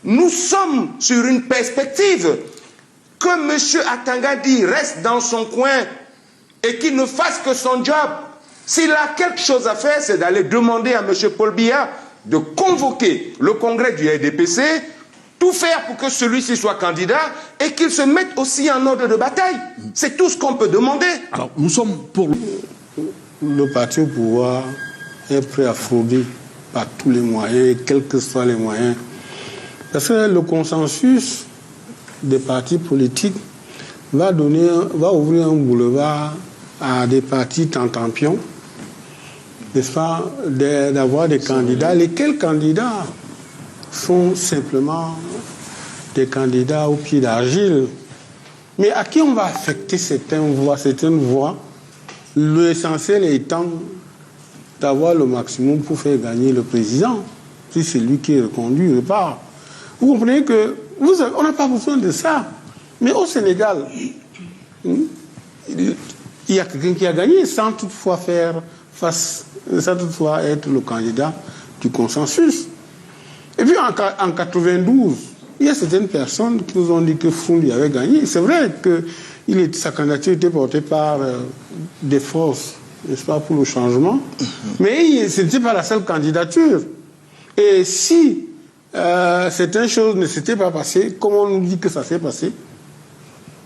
nous sommes sur une perspective que M. Atangadi reste dans son coin et qu'il ne fasse que son job. S'il a quelque chose à faire, c'est d'aller demander à M. Paul Biya de convoquer le congrès du RDPC, tout faire pour que celui-ci soit candidat et qu'il se mette aussi en ordre de bataille. C'est tout ce qu'on peut demander. Alors, nous sommes pour... Le parti au pouvoir est prêt à frauder par tous les moyens, quels que soient les moyens. Parce que le consensus des partis politiques va ouvrir un boulevard à des partis tentampions, n'est-ce pas, d'avoir des candidats. Lesquels candidats sont simplement des candidats au pied d'argile. Mais à qui on va affecter certaines voix, l'essentiel étant d'avoir le maximum pour faire gagner le président, si c'est lui qui est reconduit, repart. Vous comprenez que on n'a pas besoin de ça. Mais au Sénégal, il y a quelqu'un qui a gagné sans toutefois être le candidat du consensus. Et puis en 92, il y a certaines personnes qui nous ont dit que Foundi avait gagné. C'est vrai que sa candidature était portée par des forces, n'est-ce pas, pour le changement. Mais ce n'était pas la seule candidature. Et si certaines choses ne s'étaient pas passées, comme on nous dit que ça s'est passé,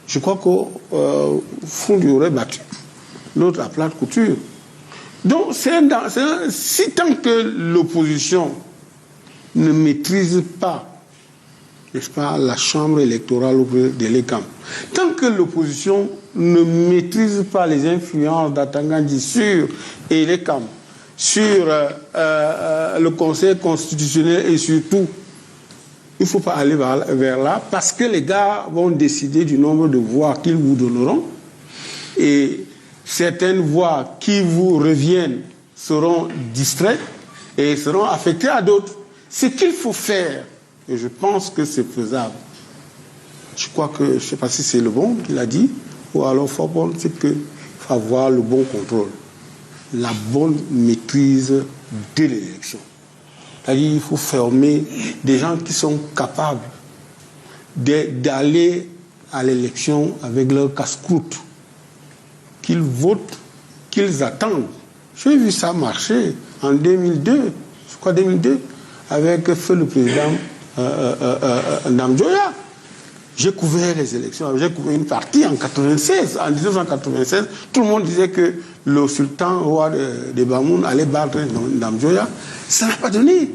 je crois que Foundi aurait battu l'autre à plate couture. Donc, si tant que l'opposition ne maîtrise pas, n'est-ce pas, la chambre électorale de l'ECAM, tant que l'opposition ne maîtrise pas les influences d'Atangadi sur l'ECAM, sur le Conseil constitutionnel et surtout, il ne faut pas aller vers là parce que les gars vont décider du nombre de voix qu'ils vous donneront et certaines voix qui vous reviennent seront distraites et seront affectées à d'autres. Ce qu'il faut faire, et je pense que c'est faisable, je crois que, je ne sais pas si c'est le bon qu'il a dit, ou alors Fabon, c'est qu'il faut avoir le bon contrôle, la bonne maîtrise de l'élection. C'est-à-dire qu'il faut former des gens qui sont capables d'aller à l'élection avec leur casse-croûte, qu'ils votent, qu'ils attendent. J'ai vu ça marcher en 2002, je crois 2002, avec feu le président Ndamjoya. J'ai couvert les élections, j'ai couvert une partie en 1996. En 1996, tout le monde disait que le sultan roi de Bamoun allait battre Ndamjoya. Ça n'a pas donné.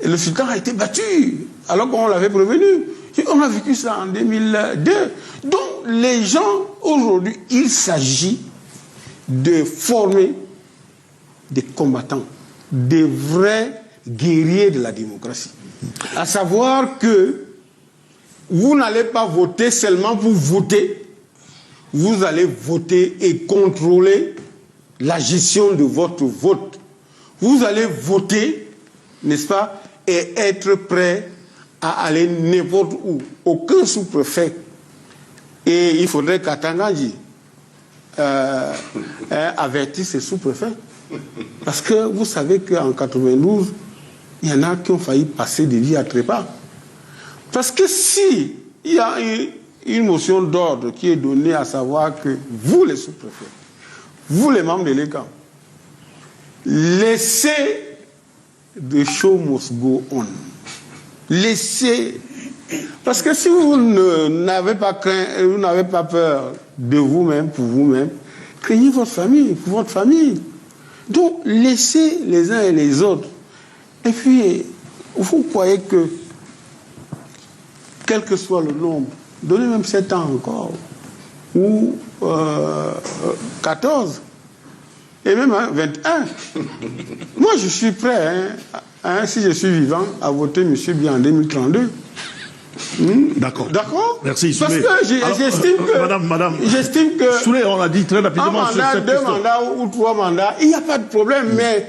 Et le sultan a été battu, alors qu'on l'avait prévenu. On a vécu ça en 2002. Donc, les gens, aujourd'hui, il s'agit de former des combattants, des vrais guerriers de la démocratie. À savoir que vous n'allez pas voter seulement pour voter, vous allez voter et contrôler la gestion de votre vote. Vous allez voter, n'est-ce pas, et être prêt à aller n'importe où. Aucun sous-préfet. Et il faudrait qu'Atangadi avertisse ses sous-préfets. Parce que vous savez qu'en 92, il y en a qui ont failli passer des vies à trépas. Parce que si il y a une motion d'ordre qui est donnée à savoir que vous, les sous-préfets, vous, les membres de l'ECAM, laissez the show must go on. Laissez. Parce que si vous n'avez pas craint, vous n'avez pas peur de vous-même, pour vous-même, craignez votre famille, pour votre famille. Donc, laissez les uns et les autres. Et puis, vous croyez que, quel que soit le nombre, donnez même 7 ans encore, ou 14, et même 21. Moi, je suis prêt, si je suis vivant, à voter M. Biya en 2032. D'accord. D'accord. Merci, Soulé. Parce que j'estime que... Madame. J'estime que... Soulé, on l'a dit très rapidement. Un mandat, sur cette 2 question. mandats ou 3 mandats, il n'y a pas de problème, mais...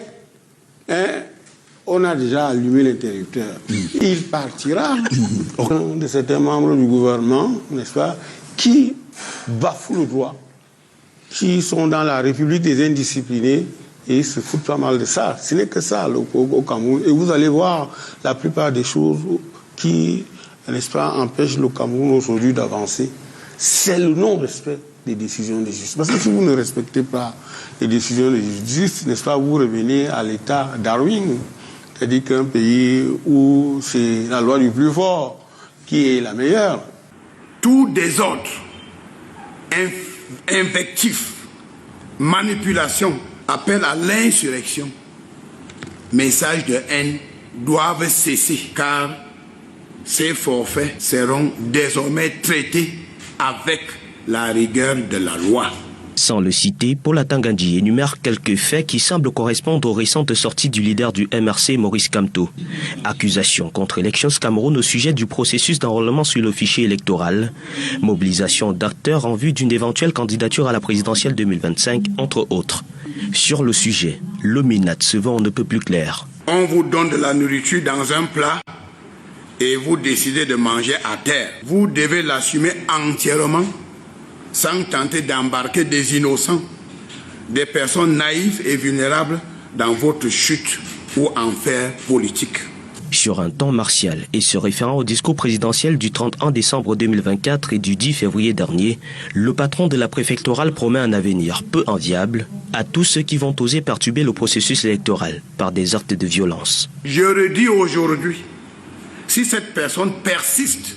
on a déjà allumé l'interrupteur. Il partira de certains membres du gouvernement, n'est-ce pas, qui bafouent le droit, qui sont dans la République des indisciplinés et ils se foutent pas mal de ça. Ce n'est que ça au Cameroun. Et vous allez voir la plupart des choses qui, n'est-ce pas, empêche le Cameroun aujourd'hui d'avancer, c'est le non-respect des décisions de justice. Parce que si vous ne respectez pas les décisions de justice, n'est-ce pas, vous revenez à l'état Darwin, c'est-à-dire qu'un pays où c'est la loi du plus fort qui est la meilleure. Tout désordre, invectif, manipulation, appel à l'insurrection, messages de haine doivent cesser, car ces forfaits seront désormais traités avec la rigueur de la loi. Sans le citer, Paul Atanga-Nji énumère quelques faits qui semblent correspondre aux récentes sorties du leader du MRC, Maurice Kamto. Accusations contre Elections Cameroun au sujet du processus d'enrôlement sur le fichier électoral, mobilisation d'acteurs en vue d'une éventuelle candidature à la présidentielle 2025, entre autres. Sur le sujet, le MINAT se vend on ne peut plus clair. On vous donne de la nourriture dans un plat et vous décidez de manger à terre. Vous devez l'assumer entièrement sans tenter d'embarquer des innocents, des personnes naïves et vulnérables dans votre chute ou enfer politique. Sur un ton martial et se référant au discours présidentiel du 31 décembre 2024 et du 10 février dernier, le patron de la préfectorale promet un avenir peu enviable à tous ceux qui vont oser perturber le processus électoral par des actes de violence. Je redis aujourd'hui, si cette personne persiste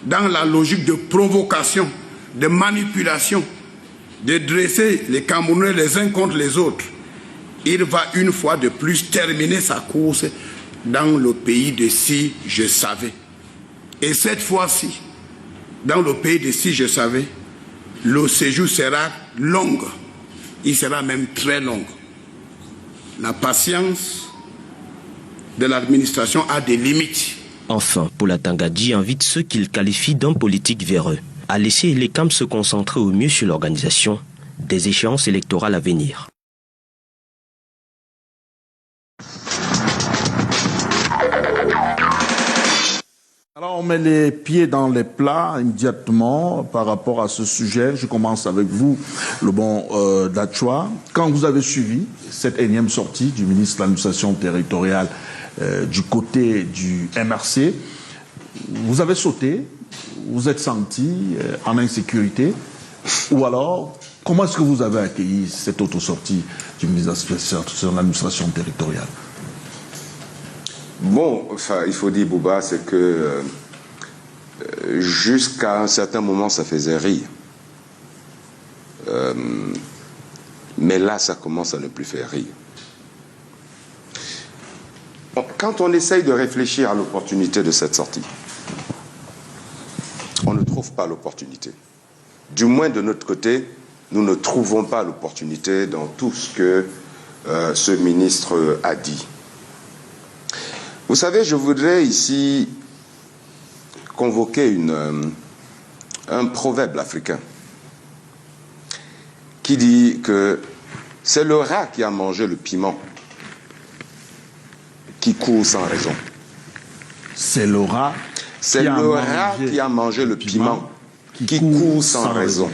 dans la logique de provocation, de manipulation, de dresser les Camerounais les uns contre les autres, il va une fois de plus terminer sa course dans le pays de si je savais. Et cette fois-ci, dans le pays de si je savais, le séjour sera long. Il sera même très long. La patience de l'administration a des limites. Enfin, Paul Atanga-Nji invite ceux qu'il qualifie d'hommes politiques véreux à laisser les CAM se concentrer au mieux sur l'organisation des échéances électorales à venir. Alors on met les pieds dans les plats immédiatement par rapport à ce sujet. Je commence avec vous, le bon Dachwa. Quand vous avez suivi cette énième sortie du ministre de l'administration territoriale du côté du MRC, vous avez sauté, vous êtes senti en insécurité, ou alors comment est-ce que vous avez accueilli cette auto-sortie du ministre de l'administration territoriale? Bon, enfin, il faut dire, Bouba, c'est que jusqu'à un certain moment, ça faisait rire. Mais là, ça commence à ne plus faire rire. Bon, quand on essaye de réfléchir à l'opportunité de cette sortie, on ne trouve pas l'opportunité. Du moins, de notre côté, nous ne trouvons pas l'opportunité dans tout ce que ce ministre a dit. Vous savez, je voudrais ici convoquer un proverbe africain qui dit que c'est le rat qui a mangé le piment qui court sans raison. C'est le rat qui a mangé le piment qui court sans raison.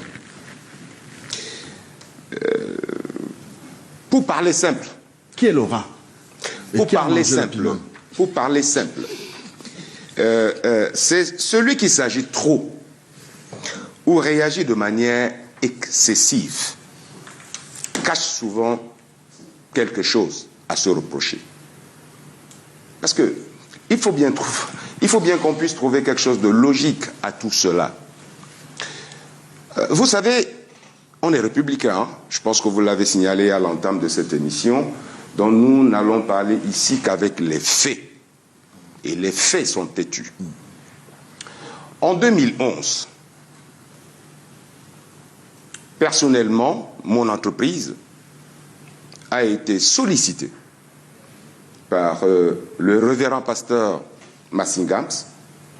Pour parler simple. Qui est le rat? Pour parler simple, c'est celui qui s'agite trop ou réagit de manière excessive, cache souvent quelque chose à se reprocher. Parce que il faut bien qu'on puisse trouver quelque chose de logique à tout cela. Vous savez, on est républicain, hein? Je pense que vous l'avez signalé à l'entame de cette émission, dont nous n'allons parler ici qu'avec les faits. Et les faits sont têtus. En 2011, personnellement, mon entreprise a été sollicitée par le révérend pasteur Massingams,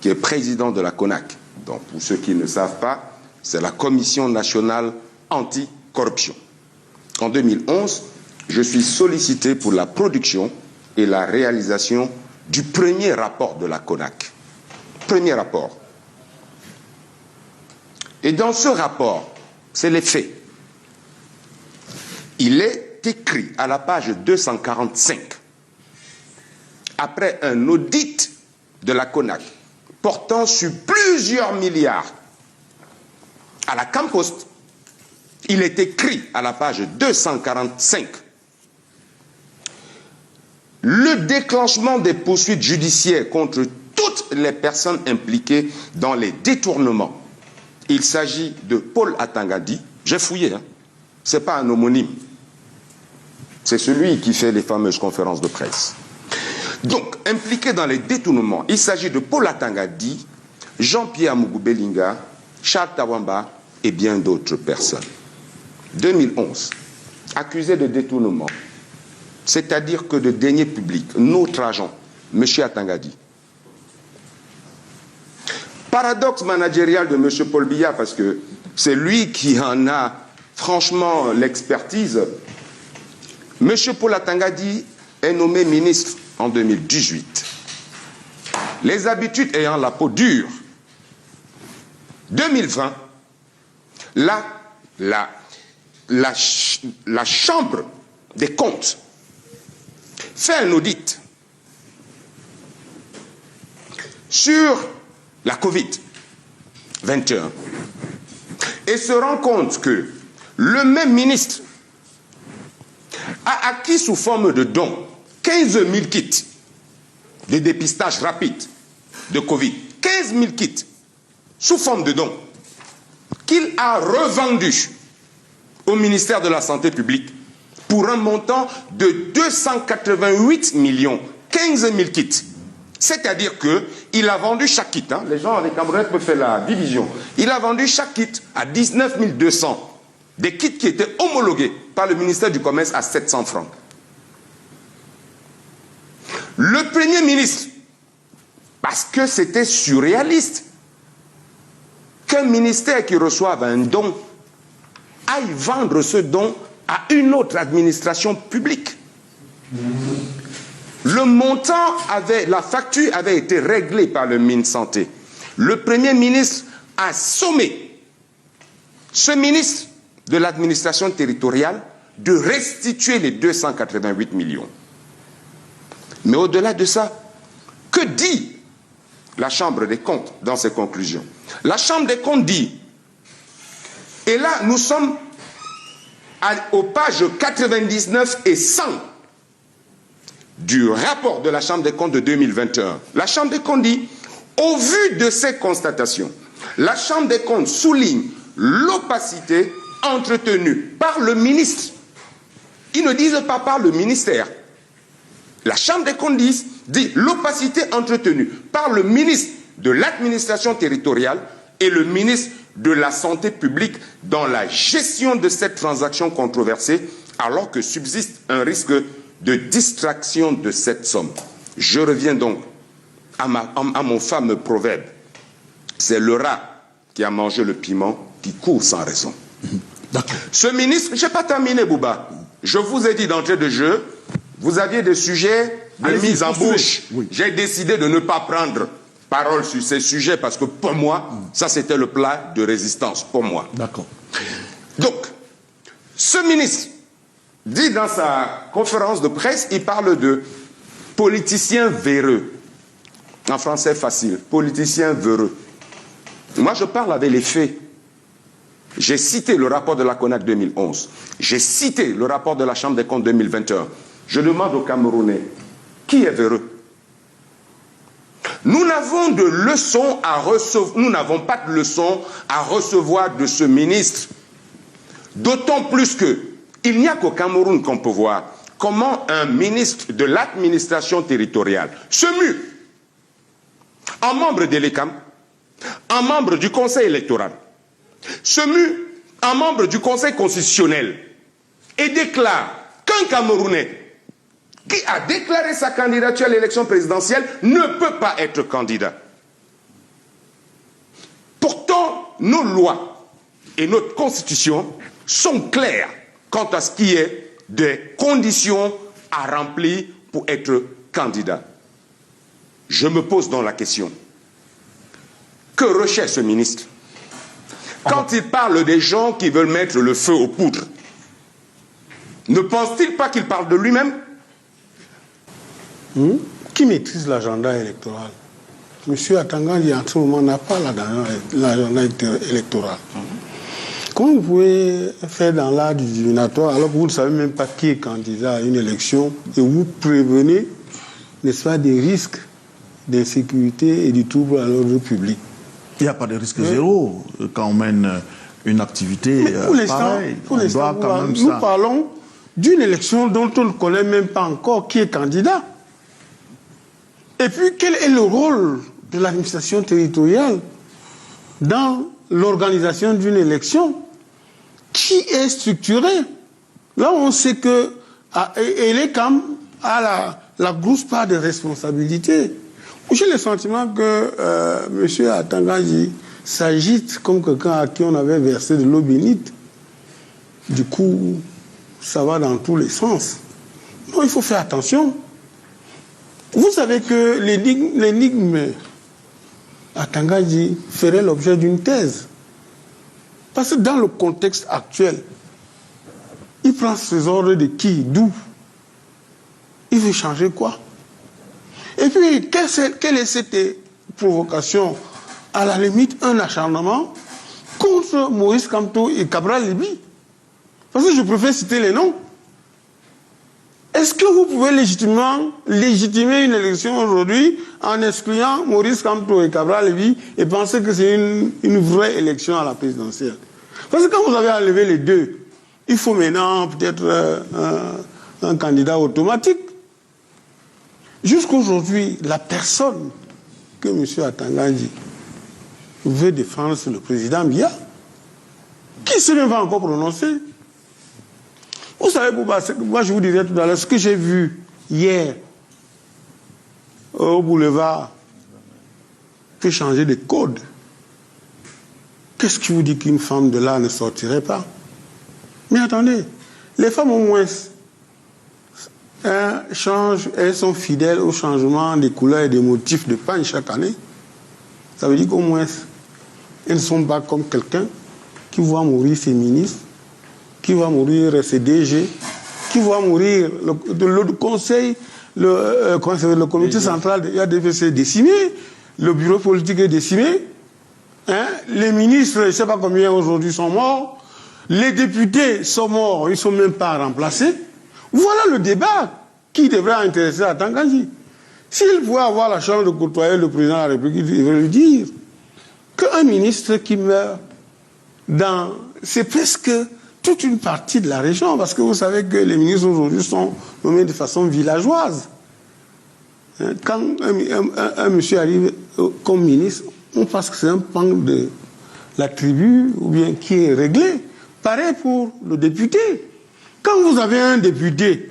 qui est président de la CONAC. Donc, pour ceux qui ne savent pas, c'est la Commission nationale anticorruption. En 2011, je suis sollicité pour la production et la réalisation du premier rapport de la CONAC. Premier rapport. Et dans ce rapport, c'est les faits. Il est écrit à la page 245, après un audit de la CONAC portant sur plusieurs milliards à la Campost, il est écrit à la page 245 le déclenchement des poursuites judiciaires contre toutes les personnes impliquées dans les détournements. Il s'agit de Paul Atangadi. J'ai fouillé, hein. Ce n'est pas un homonyme. C'est celui qui fait les fameuses conférences de presse. Donc, impliqué dans les détournements, il s'agit de Paul Atangadi, Jean-Pierre Mugubelinga, Charles Tawamba et bien d'autres personnes. 2011, accusé de détournement, c'est-à-dire que de deniers publics, notre agent, M. Atangadi. Paradoxe managérial de M. Paul Biya, parce que c'est lui qui en a franchement l'expertise. M. Paul Atangadi est nommé ministre en 2018. Les habitudes ayant la peau dure, 2020, la Chambre des comptes fait un audit sur la Covid-21 et se rend compte que le même ministre a acquis sous forme de dons 15 000 kits de dépistage rapide de Covid. 15 000 kits sous forme de dons qu'il a revendus au ministère de la Santé publique pour un montant de 288 millions, 15 000 kits. C'est-à-dire qu'il a vendu chaque kit, hein, les gens, les Camerounais peuvent faire la division, il a vendu chaque kit à 19 200, des kits qui étaient homologués par le ministère du Commerce à 700 francs. Le Premier ministre, parce que c'était surréaliste, qu'un ministère qui reçoive un don aille vendre ce don à une autre administration publique. Le montant la facture avait été réglée par le MinSanté. Le Premier ministre a sommé ce ministre de l'administration territoriale de restituer les 288 millions. Mais au-delà de ça, que dit la Chambre des comptes dans ses conclusions? La Chambre des comptes dit, et là nous sommes aux pages 99 et 100 du rapport de la Chambre des comptes de 2021. La Chambre des comptes dit, au vu de ces constatations, la Chambre des comptes souligne l'opacité entretenue par le ministre. Ils ne disent pas par le ministère. La Chambre des comptes dit l'opacité entretenue par le ministre de l'administration territoriale et le ministre de la santé publique dans la gestion de cette transaction controversée, alors que subsiste un risque de distraction de cette somme. Je reviens donc à mon fameux proverbe. C'est le rat qui a mangé le piment qui court sans raison. Ce ministre, je n'ai pas terminé, Bouba. Je vous ai dit d'entrée de jeu, vous aviez des sujets de mise en bouche. Oui. J'ai décidé de ne pas prendre parole sur ces sujets parce que pour moi, ça c'était le plat de résistance, pour moi. D'accord. Donc, ce ministre dit dans sa conférence de presse, il parle de politicien véreux. En français facile, politicien véreux. Moi, je parle avec les faits. J'ai cité le rapport de la CONAC 2011. J'ai cité le rapport de la Chambre des comptes 2021. Je demande aux Camerounais, qui est véreux? Nous n'avons de leçons à recevoir, nous n'avons pas de leçons à recevoir de ce ministre. D'autant plus qu'il n'y a qu'au Cameroun qu'on peut voir comment un ministre de l'administration territoriale se mue en membre de l'ECAM, en membre du Conseil électoral, se mue en membre du Conseil constitutionnel et déclare qu'un Camerounais qui a déclaré sa candidature à l'élection présidentielle ne peut pas être candidat. Pourtant, nos lois et notre constitution sont claires quant à ce qui est des conditions à remplir pour être candidat. Je me pose donc la question. Que recherche ce ministre? Quand il parle des gens qui veulent mettre le feu aux poudres, ne pense-t-il pas qu'il parle de lui-même? Qui maîtrise l'agenda électoral? M. Atangandi, en ce moment, n'a pas l'agenda électoral. Comment vous pouvez faire dans l'art du divinatoire alors que vous ne savez même pas qui est candidat à une élection et vous prévenez, n'est-ce pas, des risques d'insécurité et du trouble à l'ordre public? Il n'y a pas de risque zéro quand on mène une activité pareille. Nous parlons d'une élection dont on ne connaît même pas encore qui est candidat. Et puis, quel est le rôle de l'administration territoriale dans l'organisation d'une élection qui est structurée? Là, on sait que elle est comme à la grosse part de responsabilité. J'ai le sentiment que M. Atangandi s'agite comme quelqu'un à qui on avait versé de l'eau bénite. Du coup, ça va dans tous les sens. Non, il faut faire attention. Vous savez que l'énigme Atangandi ferait l'objet d'une thèse. Parce que dans le contexte actuel, il prend ses ordres de qui, d'où? Il veut changer quoi? Et puis, quelle est cette provocation? À la limite, un acharnement contre Maurice Kamto et Cabral Libye. Parce que je préfère citer les noms. Est-ce que vous pouvez légitimer une élection aujourd'hui en excluant Maurice Kamto et Cabral Libye et penser que c'est une vraie élection à la présidentielle? Parce que quand vous avez enlevé les deux, il faut maintenant peut-être un candidat automatique. Jusqu'aujourd'hui, la personne que M. Atangandi veut défendre, c'est le président Biya, qui ne s'est même pas encore prononcé. Vous savez, moi je vous disais tout à l'heure, ce que j'ai vu hier au boulevard peut changer de code. Qu'est-ce qui vous dit qu'une femme de là ne sortirait pas? Mais attendez, les femmes au moins changent, elles sont fidèles au changement des couleurs et des motifs de pagne chaque année. Ça veut dire qu'au moins, elles ne sont pas comme quelqu'un qui voit mourir ses ministres, qui va mourir ses DG, qui va mourir le conseil, le comité central de l'ADVC décimé, le bureau politique est décimé, hein, les ministres, je ne sais pas combien aujourd'hui sont morts, les députés sont morts, ils ne sont même pas remplacés. Voilà le débat qui devrait intéresser Atangandi. S'il pouvait avoir la chance de côtoyer le président de la République, il devrait lui dire qu'un ministre qui meurt c'est presque toute une partie de la région, parce que vous savez que les ministres aujourd'hui sont nommés de façon villageoise. Quand un monsieur arrive comme ministre, on pense que c'est un pan de la tribu, ou bien qui est réglé. Pareil pour le député. Quand vous avez un député,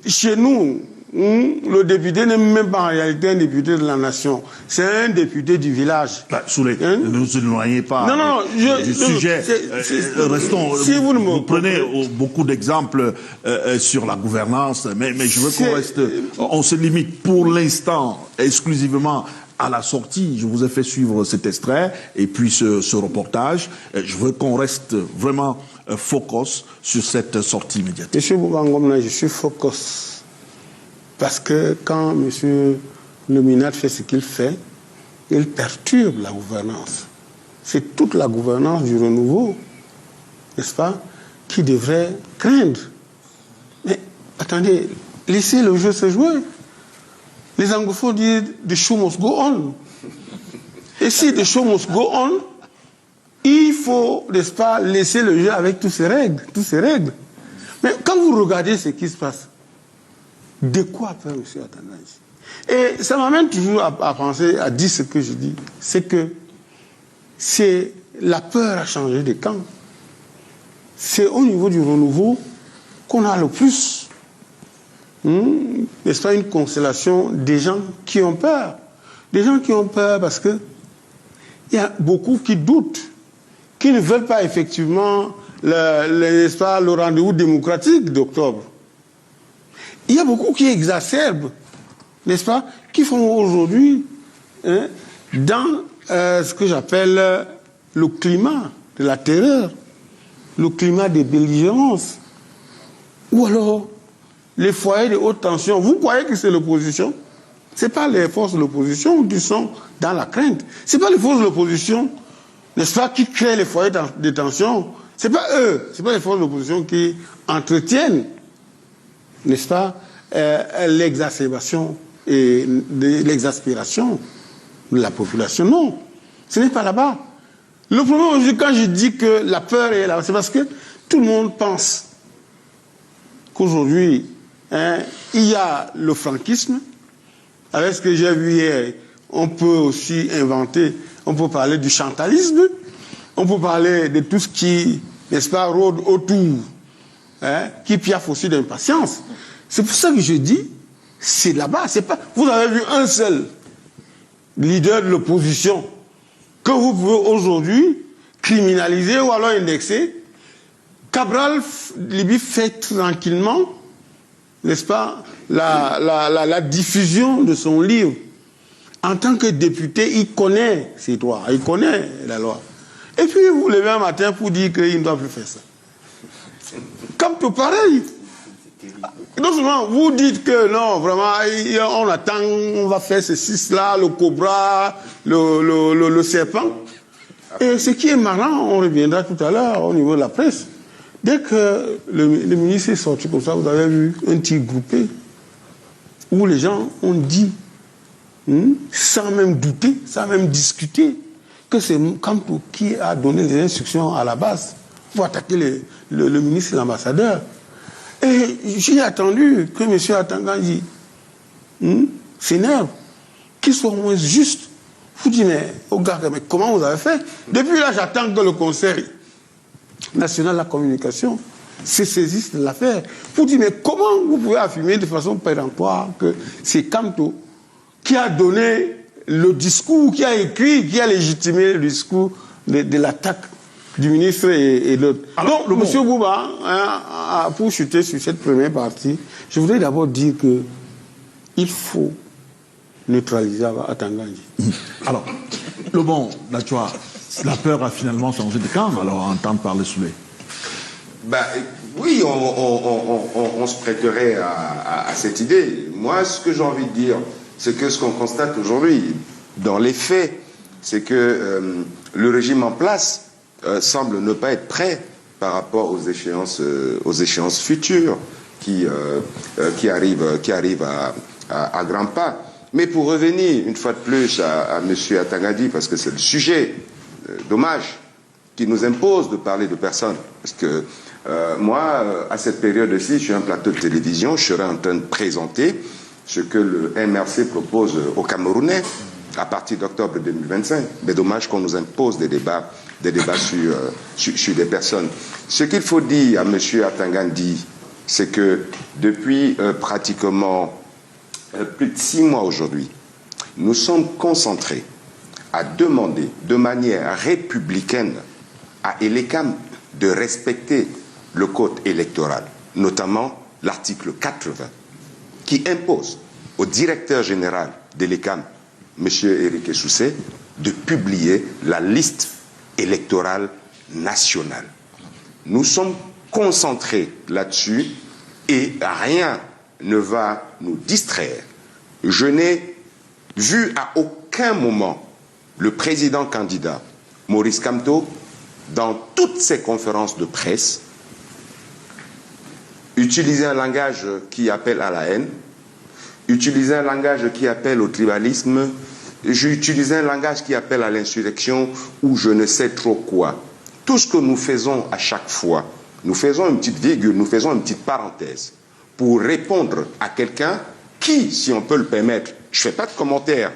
chez nous, le député n'est même pas en réalité un député de la nation. C'est un député du village. Ne vous éloignez pas du sujet. Restons. Si vous prenez beaucoup d'exemples sur la gouvernance, mais je veux qu'on reste. On se limite pour l'instant exclusivement à la sortie. Je vous ai fait suivre cet extrait et puis ce reportage. Je veux qu'on reste vraiment focus sur cette sortie médiatique. Monsieur Boubangomna, je suis focus. Parce que quand M. Leminat fait ce qu'il fait, il perturbe la gouvernance. C'est toute la gouvernance du renouveau, n'est-ce pas, qui devrait craindre. Mais attendez, laissez le jeu se jouer. Les anglophones disent « the show must go on ». Et si the show must go on, il faut, n'est-ce pas, laisser le jeu avec toutes ces règles. Mais quand vous regardez ce qui se passe, de quoi peur M. Atangandi? Et ça m'amène toujours à penser, à dire ce que je dis, c'est que c'est la peur à changer de camp. C'est au niveau du renouveau qu'on a le plus, n'est-ce pas, une constellation des gens qui ont peur. Des gens qui ont peur parce que il y a beaucoup qui doutent, qui ne veulent pas effectivement le rendez-vous démocratique d'octobre. Il y a beaucoup qui exacerbent, n'est-ce pas, qui font aujourd'hui, dans ce que j'appelle le climat de la terreur, le climat des belligérances, ou alors les foyers de haute tension. Vous croyez que c'est l'opposition? Ce n'est pas les forces de l'opposition qui sont dans la crainte. Ce n'est pas les forces de l'opposition, n'est-ce pas, qui créent les foyers de tension. Ce n'est pas eux, ce n'est pas les forces de l'opposition qui entretiennent, n'est-ce pas, l'exacerbation et l'exaspération de la population. Non, ce n'est pas là-bas. Le problème aujourd'hui, quand je dis que la peur est là, c'est parce que tout le monde pense qu'aujourd'hui, il y a le franquisme. Avec ce que j'ai vu hier, on peut aussi inventer, on peut parler du chantalisme, on peut parler de tout ce qui, n'est-ce pas, rôde autour, qui piaffe aussi d'impatience. C'est pour ça que je dis, c'est là-bas, c'est pas. Vous avez vu un seul leader de l'opposition que vous pouvez aujourd'hui criminaliser ou alors indexer. Cabral Libye fait tranquillement, n'est-ce pas, la diffusion de son livre. En tant que député, il connaît ses droits, il connaît la loi. Et puis vous vous levez un matin pour dire qu'il ne doit plus faire ça. Comme tout pareil. Non seulement vous dites que non, vraiment, on attend, on va faire ceci, cela, le cobra, le serpent. Et ce qui est marrant, on reviendra tout à l'heure au niveau de la presse. Dès que le ministre est sorti comme ça, vous avez vu un petit groupé où les gens ont dit, sans même douter, sans même discuter, que c'est Kamto qui a donné les instructions à la base pour attaquer le ministre et l'ambassadeur. Et j'ai attendu que M. Atangandji s'énerve, qu'il soit au moins juste. Vous dites, mais comment vous avez fait? Depuis là, j'attends que le Conseil national de la communication se saisisse de l'affaire. Vous dites, mais comment vous pouvez affirmer de façon péremptoire que c'est Kamto qui a donné le discours, qui a écrit, qui a légitimé le discours de l'attaque du ministre et d'autres. Donc, M. Bouba, pour chuter sur cette première partie, je voudrais d'abord dire que il faut neutraliser Atangandji. Alors, le bon, là, tu vois, la peur a finalement changé de camp, alors à entendre parler Soulé. Oui, on se prêterait à cette idée. Moi, ce que j'ai envie de dire, c'est que ce qu'on constate aujourd'hui, dans les faits, c'est que le régime en place semble ne pas être prêt par rapport aux échéances futures qui arrivent à grands pas. Mais pour revenir une fois de plus à M. Atangandji, parce que c'est le sujet, dommage, qui nous impose de parler de personnes. Parce que moi, à cette période-ci, je suis un plateau de télévision, je serai en train de présenter ce que le MRC propose aux Camerounais à partir d'octobre 2025. Mais dommage qu'on nous impose des débats sur des personnes. Ce qu'il faut dire à M. Atangandji, c'est que depuis pratiquement plus de 6 mois aujourd'hui, nous sommes concentrés à demander de manière républicaine à Elecam de respecter le code électoral, notamment l'article 80, qui impose au directeur général d'Elecam, M. Éric Soussé, de publier la liste électorale nationale. Nous sommes concentrés là-dessus et rien ne va nous distraire. Je n'ai vu à aucun moment le président candidat Maurice Kamto, dans toutes ses conférences de presse, utiliser un langage qui appelle à la haine, utiliser un langage qui appelle au tribalisme, utiliser un langage qui appelle à l'insurrection ou je ne sais trop quoi. Tout ce que nous faisons à chaque fois, nous faisons une petite virgule, nous faisons une petite parenthèse pour répondre à quelqu'un qui, si on peut le permettre, je ne fais pas de commentaire,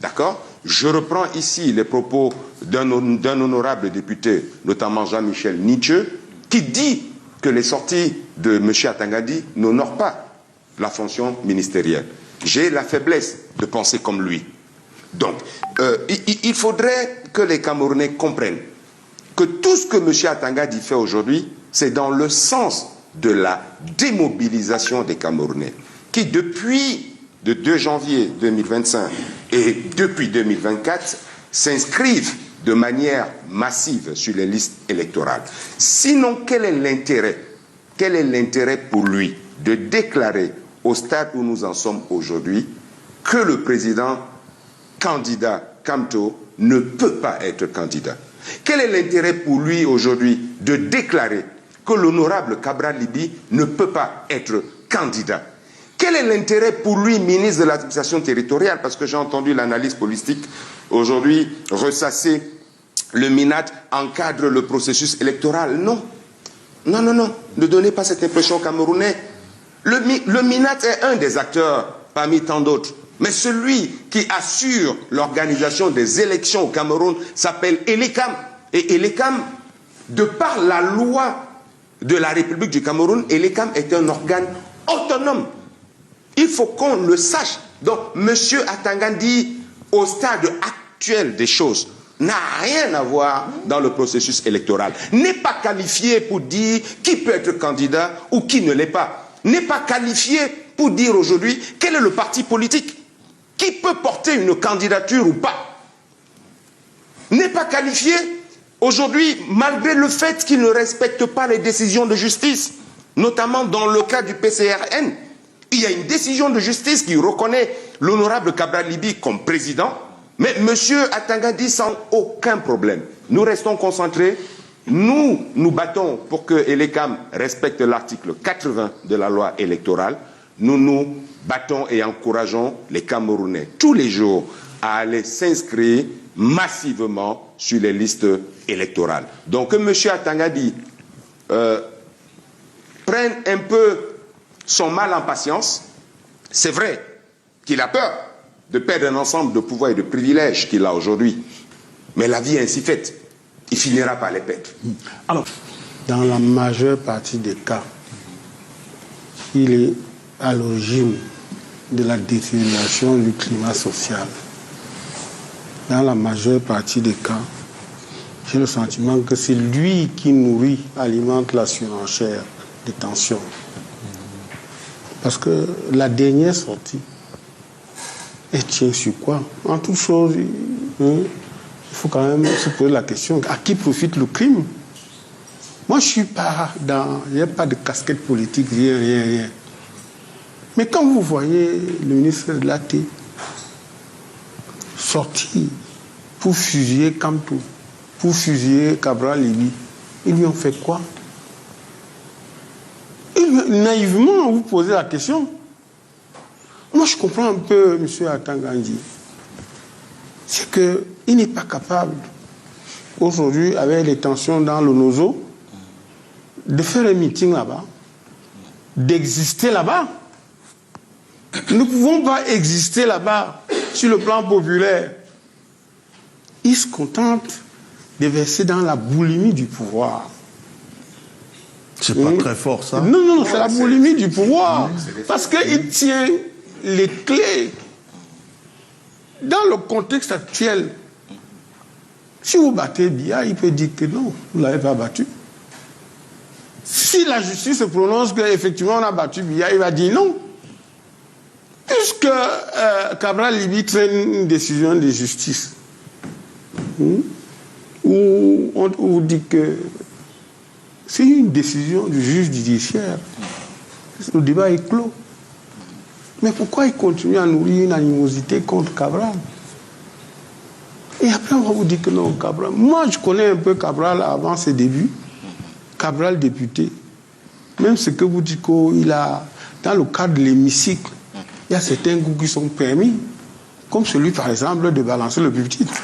d'accord? Je reprends ici les propos d'un honorable député, notamment Jean-Michel Nietzsche, qui dit que les sorties de M. Atangandji n'honorent pas la fonction ministérielle. J'ai la faiblesse de penser comme lui. Donc, il faudrait que les Camerounais comprennent que tout ce que M. Atangandji fait aujourd'hui, c'est dans le sens de la démobilisation des Camerounais, qui depuis le 2 janvier 2025 et depuis 2024 s'inscrivent de manière massive sur les listes électorales. Sinon, quel est l'intérêt? Quel est l'intérêt pour lui de déclarer au stade où nous en sommes aujourd'hui que le président candidat Kamto ne peut pas être candidat. Quel est l'intérêt pour lui aujourd'hui de déclarer que l'honorable Cabral Libye ne peut pas être candidat? Quel est l'intérêt pour lui, ministre de l'administration territoriale? Parce que j'ai entendu l'analyse politique aujourd'hui ressasser le MINAT encadre le processus électoral. Non. Non, non, non. Ne donnez pas cette impression aux Camerounais. Le MINAT est un des acteurs parmi tant d'autres. Mais celui qui assure l'organisation des élections au Cameroun s'appelle Elekam. Et Elekam, de par la loi de la République du Cameroun, Elekam est un organe autonome. Il faut qu'on le sache. Donc, M. Atangandi, au stade actuel des choses, n'a rien à voir dans le processus électoral. N'est pas qualifié pour dire qui peut être candidat ou qui ne l'est pas. N'est pas qualifié pour dire aujourd'hui quel est le parti politique qui peut porter une candidature ou pas. N'est pas qualifié aujourd'hui, malgré le fait qu'il ne respecte pas les décisions de justice, notamment dans le cas du PCRN. Il y a une décision de justice qui reconnaît l'honorable Cabral Libye comme président, mais M. Atangandi sans aucun problème. Nous restons concentrés, nous nous battons pour que Elekam respecte l'article 80 de la loi électorale. Nous nous battons et encourageons les Camerounais tous les jours à aller s'inscrire massivement sur les listes électorales. Donc que M. Atangandi prenne un peu son mal en patience. C'est vrai qu'il a peur de perdre un ensemble de pouvoirs et de privilèges qu'il a aujourd'hui. Mais la vie est ainsi faite. Il finira par les perdre. Alors, dans la majeure partie des cas, il est à l'origine de la détérioration du climat social. Dans la majeure partie des cas, j'ai le sentiment que c'est lui qui nourrit, alimente la surenchère des tensions. Parce que la dernière sortie, elle tient sur quoi? En toute chose, il faut quand même se poser la question, à qui profite le crime? Moi, je ne suis pas dans... Il n'y a pas de casquette politique, rien. Mais quand vous voyez le ministre de l'AT sortir pour fusiller Kamto, pour fusiller Cabral Libye, ils lui ont fait quoi? Naïvement, vous posez la question. Moi, je comprends un peu M. Atangandi. C'est qu'il n'est pas capable, aujourd'hui, avec les tensions dans le Nozo, de faire un meeting là-bas, d'exister là-bas. Nous ne pouvons pas exister là-bas sur le plan populaire. Il se contente de verser dans la boulimie du pouvoir. C'est pas très fort, ça? Non, c'est la boulimie du pouvoir. Parce qu'il tient les clés. Dans le contexte actuel, si vous battez Biya, il peut dire que non, vous ne l'avez pas battu. Si la justice se prononce qu'effectivement on a battu Biya, il va dire non. Puisque Cabral Libye traîne une décision de justice, où on vous dit que c'est une décision du juge judiciaire, le débat est clos. Mais pourquoi il continue à nourrir une animosité contre Cabral? Et après, on va vous dire que non, Cabral. Moi, je connais un peu Cabral avant ses débuts. Cabral député. Même ce que vous dites qu'il a, dans le cadre de l'hémicycle, il y a certains goûts qui sont permis, comme celui, par exemple, de balancer le pupitre.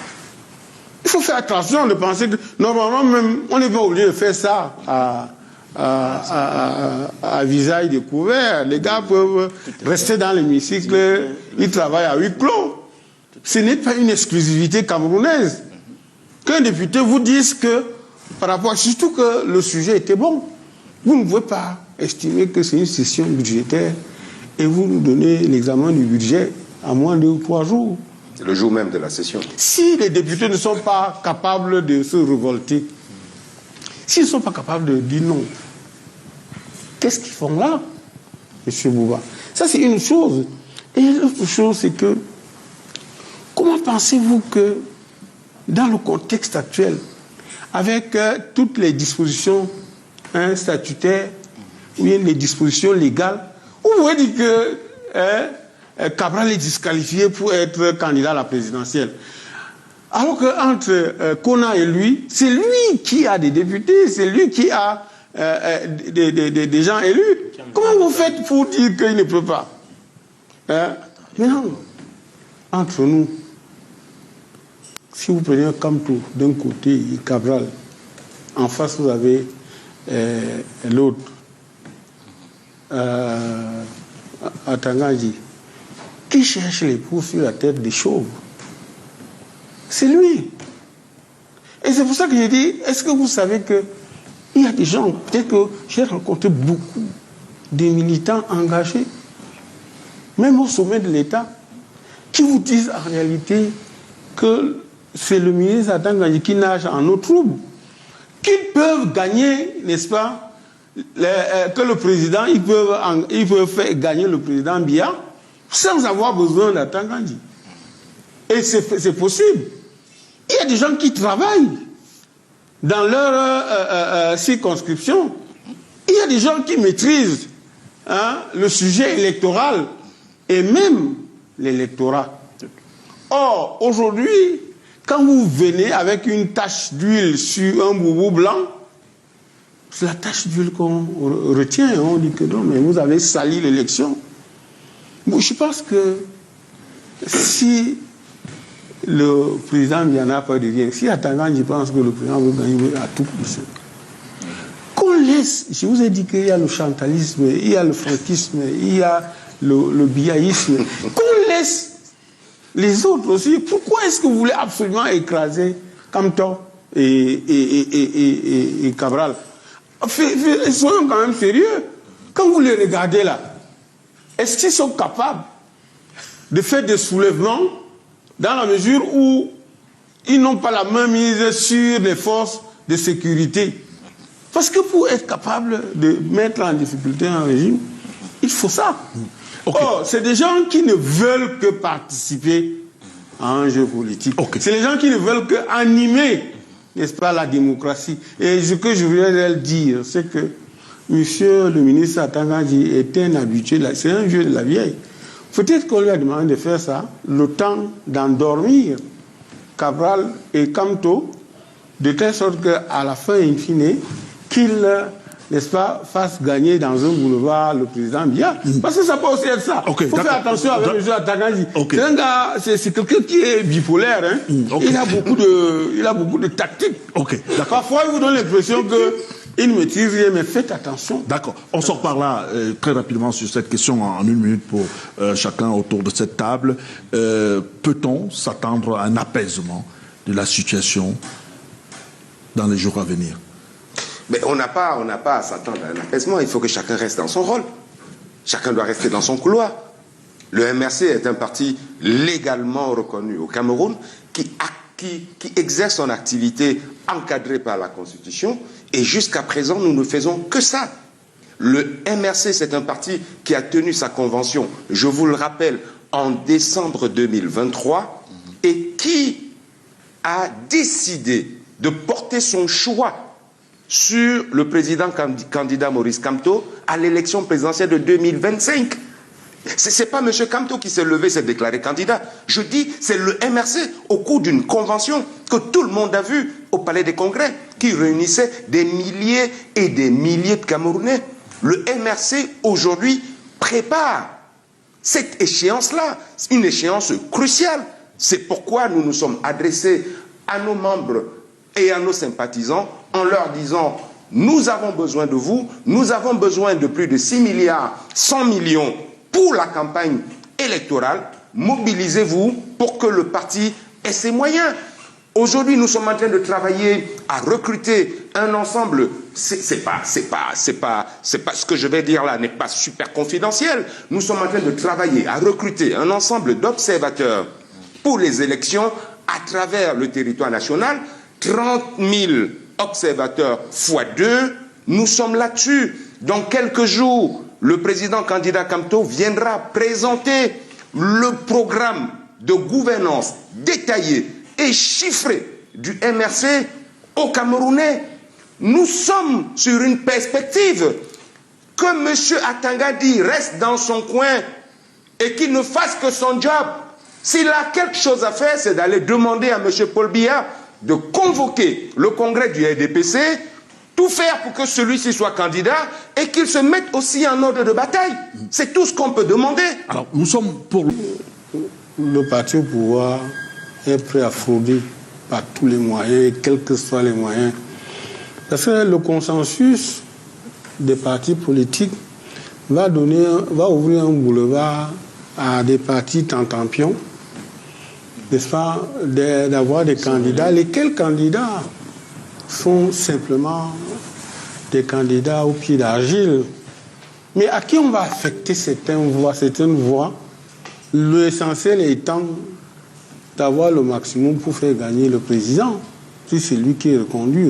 Il faut faire attention de penser que, normalement, même, on n'est pas obligé de faire ça à visage découvert. Les gars peuvent rester dans l'hémicycle, ils travaillent à huis clos. Ce n'est pas une exclusivité camerounaise. Qu'un député vous dise que, par rapport, surtout que le sujet était bon, vous ne pouvez pas estimer que c'est une session budgétaire et vous nous donnez l'examen du budget à moins de 2 ou 3 jours. C'est le jour même de la session. Si les députés ne sont pas capables de se révolter, s'ils ne sont pas capables de dire non, qu'est-ce qu'ils font là, M. Bouba? Ça, c'est une chose. Et l'autre chose, c'est que, comment pensez-vous que, dans le contexte actuel, avec toutes les dispositions statutaires, ou bien les dispositions légales, vous pouvez dire que Cabral est disqualifié pour être candidat à la présidentielle. Alors qu'entre Kona et lui, c'est lui qui a des députés, c'est lui qui a des gens élus. Comment vous faites pour dire qu'il ne peut pas? Mais non, entre nous, si vous prenez un Kamto d'un côté et Cabral, en face vous avez l'autre, Atanganji, qui cherche les poux sur la tête des chauves. C'est lui. Et c'est pour ça que j'ai dit, est-ce que vous savez qu'il y a des gens, peut-être que j'ai rencontré beaucoup de militants engagés, même au sommet de l'État, qui vous disent en réalité que c'est le ministre Atanganji qui nage en eau trouble, qu'ils peuvent gagner, n'est-ce pas, que le président, ils peuvent faire gagner le président Biya sans avoir besoin d'Atanganji. Et c'est possible. Il y a des gens qui travaillent dans leur circonscription. Il y a des gens qui maîtrisent le sujet électoral et même l'électorat. Or, aujourd'hui, quand vous venez avec une tache d'huile sur un boubou blanc, c'est la tache d'huile qu'on retient. On dit que non, mais vous avez sali l'élection. Je pense que si le président n'y en a pas de rien, si Atanganji pense que le président veut gagner à tout pour ça, qu'on laisse, je vous ai dit qu'il y a le chantalisme, il y a le franquisme, il y a le biaïsme, qu'on laisse les autres aussi. Pourquoi est-ce que vous voulez absolument écraser Kamto et Cabral? Soyons quand même sérieux. Quand vous les regardez là, est-ce qu'ils sont capables de faire des soulèvements dans la mesure où ils n'ont pas la main mise sur les forces de sécurité? Parce que pour être capable de mettre en difficulté un régime, il faut ça. Okay. Or, c'est des gens qui ne veulent que participer à un jeu politique. Okay. C'est les gens qui ne veulent que animer, n'est-ce pas, la démocratie. Et ce que je voulais dire, c'est que monsieur le ministre Atanganji était un habitué, c'est un jeu de la vieille. Peut-être qu'on lui a demandé de faire ça, le temps d'endormir Cabral et Kamto, de telle sorte qu'à la fin, in fine, qu'il, n'est-ce pas, fasse gagner dans un boulevard le président Biya. Parce que ça peut aussi être ça. Il faut faire attention avec M. Atanganji. C'est un gars, c'est quelqu'un qui est bipolaire. Hein. Il a beaucoup de tactiques. Parfois, il vous donne l'impression qu'il ne maîtrise rien, mais faites attention. D'accord. On sort par là très rapidement sur cette question en une minute pour chacun autour de cette table. Peut-on s'attendre à un apaisement de la situation dans les jours à venir? Mais on n'a pas à s'attendre à un apaisement. Il faut que chacun reste dans son rôle. Chacun doit rester dans son couloir. Le MRC est un parti légalement reconnu au Cameroun qui exerce son activité encadrée par la Constitution. Et jusqu'à présent, nous ne faisons que ça. Le MRC, c'est un parti qui a tenu sa convention, je vous le rappelle, en décembre 2023, et qui a décidé de porter son choix sur le président candidat Maurice Kamto à l'élection présidentielle de 2025. Ce n'est pas M. Kamto qui s'est levé, s'est déclaré candidat. Je dis, c'est le MRC au cours d'une convention que tout le monde a vue au Palais des Congrès, qui réunissait des milliers et des milliers de Camerounais. Le MRC, aujourd'hui, prépare cette échéance-là, une échéance cruciale. C'est pourquoi nous nous sommes adressés à nos membres et à nos sympathisants en leur disant, nous avons besoin de vous, nous avons besoin de plus de 6 milliards 100 millions pour la campagne électorale, mobilisez-vous pour que le parti ait ses moyens. Aujourd'hui, nous sommes en train de travailler à recruter un ensemble, c'est pas ce que je vais dire là n'est pas super confidentiel. Nous sommes en train de travailler à recruter un ensemble d'observateurs pour les élections à travers le territoire national, 30 000 observateurs fois 2, nous sommes là-dessus. Dans quelques jours, le président candidat Kamto viendra présenter le programme de gouvernance détaillé et chiffré du MRC aux Camerounais. Nous sommes sur une perspective que M. Atanganji reste dans son coin et qu'il ne fasse que son job. S'il a quelque chose à faire, c'est d'aller demander à M. Paul Biya de convoquer le congrès du RDPC, tout faire pour que celui-ci soit candidat et qu'il se mette aussi en ordre de bataille. C'est tout ce qu'on peut demander. Alors, nous sommes pour... Le parti au pouvoir est prêt à frauder par tous les moyens, quels que soient les moyens. Parce que le consensus des partis politiques va ouvrir un boulevard à des partis tentampions, n'est-ce pas, d'avoir des candidats. Lesquels candidats sont simplement des candidats au pied d'argile. Mais à qui on va affecter certaines voix, l'essentiel étant d'avoir le maximum pour faire gagner le président, si c'est lui qui est reconduit.